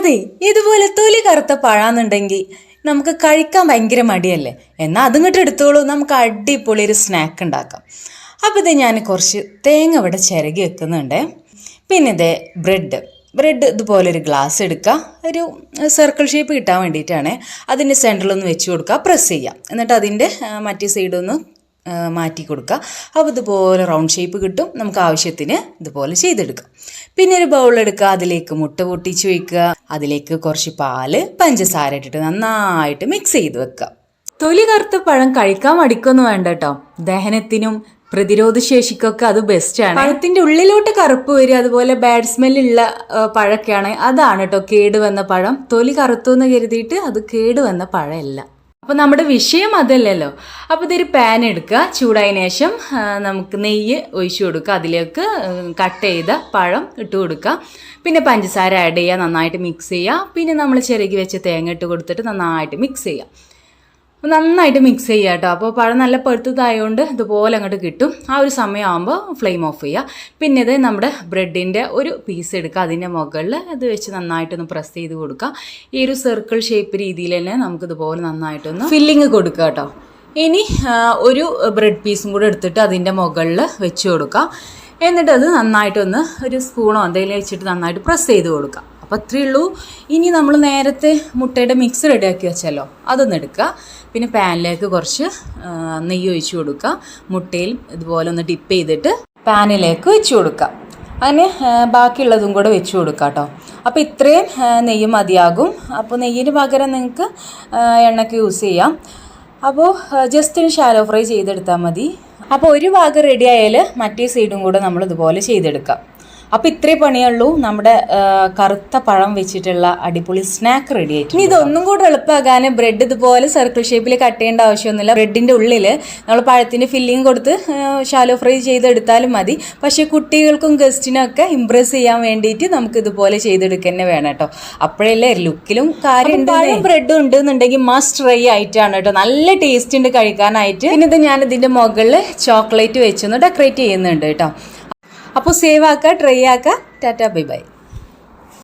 അതെ, ഇതുപോലെ തൊലി കറുത്ത പഴാന്നുണ്ടെങ്കിൽ നമുക്ക് കഴിക്കാൻ ഭയങ്കര മടിയല്ലേ. എന്നാൽ അതിങ്ങോട്ട് എടുത്തോളൂ, നമുക്ക് അടിപൊളി ഒരു സ്നാക്ക് ഉണ്ടാക്കാം. അപ്പോൾ ഇത് ഞാൻ കുറച്ച് തേങ്ങ ഇവിടെ ചിരകി വെക്കുന്നുണ്ട്. പിന്നെ ഇതേ ബ്രെഡ് ഇതുപോലൊരു ഗ്ലാസ് എടുക്കുക, ഒരു സർക്കിൾ ഷേപ്പ് കിട്ടാൻ വേണ്ടിയിട്ടാണ്. അതിൻ്റെ സെൻറ്ററിലൊന്ന് വെച്ച് കൊടുക്കുക, പ്രസ് ചെയ്യുക, എന്നിട്ട് അതിൻ്റെ മറ്റേ സൈഡൊന്ന് മാറ്റി കൊടുക്കുക. അപ്പോൾ ഇതുപോലെ റൗണ്ട് ഷേപ്പ് കിട്ടും. നമുക്ക് ആവശ്യത്തിന് ഇതുപോലെ ചെയ്തെടുക്കാം. പിന്നെ ഒരു ബൗളെടുക്കുക, അതിലേക്ക് മുട്ട പൊട്ടിച്ച് വയ്ക്കുക, അതിലേക്ക് കുറച്ച് പാല് പഞ്ചസാര ഇട്ടിട്ട് നന്നായിട്ട് മിക്സ് ചെയ്ത് വെക്കുക. തൊലി കറുത്ത പഴം കഴിക്കാൻ മടിക്കൊന്നും വേണ്ട കേട്ടോ. ദഹനത്തിനും പ്രതിരോധ ശേഷിക്കൊക്കെ അത് ബെസ്റ്റാണ്. പഴത്തിൻ്റെ ഉള്ളിലോട്ട് കറുപ്പ് വരിക, അതുപോലെ ബാഡ് സ്മെല്ലുള്ള പഴമൊക്കെയാണ്, അതാണ് കേട്ടോ കേടുവന്ന പഴം. തൊലി കറുത്തു എന്ന് കരുതിയിട്ട് അത് കേടുവന്ന പഴമല്ല. അപ്പോൾ നമ്മുടെ വിഷയം അതല്ലല്ലോ. അപ്പോൾ ഇതൊരു പാൻ എടുക്കുക, ചൂടായതിനു ശേഷം നമുക്ക് നെയ്യ് ഒഴിച്ചു കൊടുക്കുക, അതിലേക്ക് കട്ട് ചെയ്ത പഴം ഇട്ട് കൊടുക്കുക, പിന്നെ പഞ്ചസാര ആഡ് ചെയ്യുക, നന്നായിട്ട് മിക്സ് ചെയ്യുക. പിന്നെ നമ്മൾ ചിരകി വെച്ച തേങ്ങ ഇട്ട് കൊടുത്തിട്ട് നന്നായിട്ട് മിക്സ് ചെയ്യുക. നന്നായിട്ട് മിക്സ് ചെയ്യുക കേട്ടോ. അപ്പോൾ പഴം നല്ല പഴുത്തതായതുകൊണ്ട് ഇതുപോലെ അങ്ങോട്ട് കിട്ടും. ആ ഒരു സമയമാകുമ്പോൾ ഫ്ലെയിം ഓഫ് ചെയ്യുക. പിന്നെ ഇത് നമ്മുടെ ബ്രെഡിൻ്റെ ഒരു പീസ് എടുക്കുക, അതിൻ്റെ മുകളിൽ ഇത് വെച്ച് നന്നായിട്ടൊന്ന് പ്രസ് ചെയ്ത് കൊടുക്കുക. ഈ ഒരു സർക്കിൾ ഷേപ്പ് രീതിയിൽ തന്നെ നമുക്കിതുപോലെ നന്നായിട്ടൊന്ന് ഫില്ലിങ് കൊടുക്കുക കേട്ടോ. ഇനി ഒരു ബ്രെഡ് പീസും കൂടെ എടുത്തിട്ട് അതിൻ്റെ മുകളിൽ വെച്ച് കൊടുക്കുക. എന്നിട്ട് അത് നന്നായിട്ടൊന്ന് ഒരു സ്പൂണോ എന്തെങ്കിലും വെച്ചിട്ട് നന്നായിട്ട് പ്രസ് ചെയ്ത് കൊടുക്കുക. അപ്പോൾ അത്രയേ ഉള്ളൂ. ഇനി നമ്മൾ നേരത്തെ മുട്ടയുടെ മിക്സ് റെഡിയാക്കി വെച്ചല്ലോ, അതൊന്ന് എടുക്കുക. പിന്നെ പാനിലേക്ക് കുറച്ച് നെയ്യ് ഒഴിച്ച് കൊടുക്കുക. മുട്ടയിൽ ഇതുപോലെ ഒന്ന് ഡിപ്പ് ചെയ്തിട്ട് പാനിലേക്ക് വെച്ച് കൊടുക്കുക. അങ്ങനെ ബാക്കിയുള്ളതും കൂടെ വെച്ച് കൊടുക്കുക കേട്ടോ. അപ്പോൾ ഇത്രയും നെയ്യ് മതിയാകും. അപ്പോൾ നെയ്യിന് പകരം നിങ്ങൾക്ക് എണ്ണയ്ക്ക് യൂസ് ചെയ്യാം. അപ്പോൾ ജസ്റ്റ് ഒരു ഷാലോ ഫ്രൈ ചെയ്തെടുത്താൽ മതി. അപ്പോൾ ഒരു ഭാഗം റെഡി ആയാൽ മറ്റേ സൈഡും കൂടെ നമ്മൾ ഇതുപോലെ ചെയ്തെടുക്കാം. അപ്പോൾ ഇത്രേ പണിയുള്ളൂ, നമ്മുടെ കറുത്ത പഴം വെച്ചിട്ടുള്ള അടിപൊളി സ്നാക്ക് റെഡി ആയിട്ട്. ഇനി ഇതൊന്നും കൂടെ എളുപ്പമാകാൻ ബ്രെഡ് ഇതുപോലെ സർക്കിൾ ഷേപ്പിൽ കട്ട് ചെയ്യേണ്ട ആവശ്യമൊന്നുമില്ല. ബ്രെഡിൻ്റെ ഉള്ളിൽ നമ്മൾ പഴത്തിൻ്റെ ഫില്ലിങ് കൊടുത്ത് ഷാലോ ഫ്രൈ ചെയ്തെടുത്താലും മതി. പക്ഷേ കുട്ടികൾക്കും ഗസ്റ്റിനും ഒക്കെ ഇംപ്രസ് ചെയ്യാൻ വേണ്ടിയിട്ട് നമുക്ക് ഇതുപോലെ ചെയ്തെടുക്കുക തന്നെ വേണം കേട്ടോ. അപ്പോഴല്ലേ ലുക്കിലും കാര്യം. പഴം ബ്രെഡും ഉണ്ടെന്നുണ്ടെങ്കിൽ മസ്റ്റ് ട്രൈ ആയിട്ടാണ് കേട്ടോ. നല്ല ടേസ്റ്റ് ഉണ്ട് കഴിക്കാനായിട്ട്. പിന്നെ ഇത് ഞാൻ ഇതിൻ്റെ മുകളിൽ ചോക്ലേറ്റ് വെച്ചൊന്ന് ഡെക്കറേറ്റ് ചെയ്യുന്നുണ്ട് കേട്ടോ. അപ്പോൾ സേവ് ആക്കുക, ട്രൈ ആക്കുക. Tata bye bye.